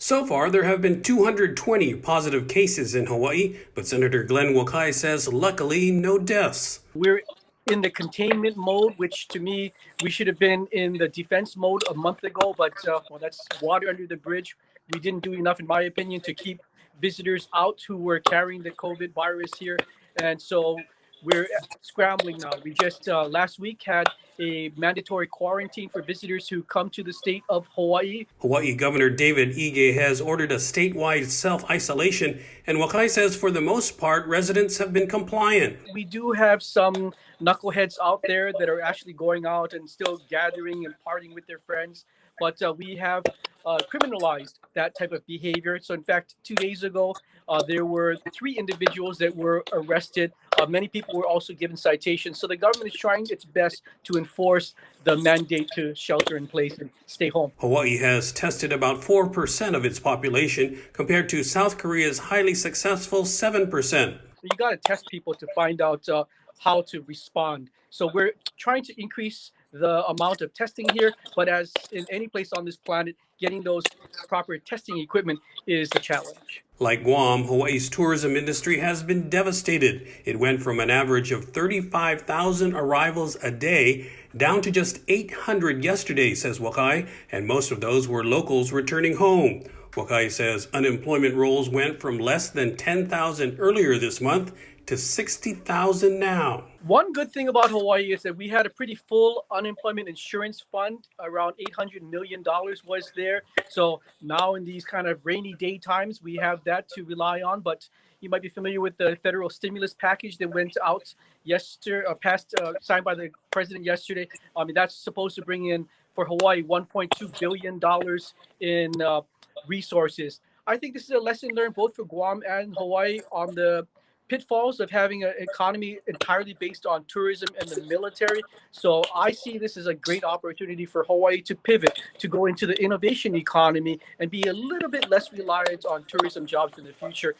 So far, there have been 220 positive cases in Hawaii, but Senator Glenn Wakai says luckily no deaths. We're in the containment mode, which to me, we should have been in the defense mode a month ago, but well, that's water under the bridge. We didn't do enough, in my opinion, to keep visitors out who were carrying the COVID virus here. And so we're scrambling now. We just last week had a mandatory quarantine for visitors who come to the state of Hawaii. Hawaii Governor David Ige has ordered a statewide self-isolation, and Wakai says for the most part, residents have been compliant. We do have some knuckleheads out there that are actually going out and still gathering and partying with their friends, but we have criminalized that type of behavior. So in fact, 2 days ago, there were 3 individuals that were arrested. Many people were also given citations. So the government is trying its best to enforce the mandate to shelter in place and stay home. Hawaii has tested about 4% of its population compared to South Korea's highly successful 7%. You got to test people to find out how to respond. So we're trying to increase the amount of testing here, but as in any place on this planet, getting those proper testing equipment is the challenge. Like Guam, Hawaii's tourism industry has been devastated. It went from an average of 35,000 arrivals a day down to just 800 yesterday, says Wakai, and most of those were locals returning home. Wakai says unemployment rolls went from less than 10,000 earlier this month to 60,000 now. One good thing about Hawaii is that we had a pretty full unemployment insurance fund. Around $800 million was there. So now in these kind of rainy day times, we have that to rely on. But you might be familiar with the federal stimulus package that went out yesterday, signed by the president yesterday. I mean, that's supposed to bring in for Hawaii $1.2 billion in resources. I think this is a lesson learned both for Guam and Hawaii on the pitfalls of having an economy entirely based on tourism and the military. So I see this as a great opportunity for Hawaii to pivot, to go into the innovation economy and be a little bit less reliant on tourism jobs in the future.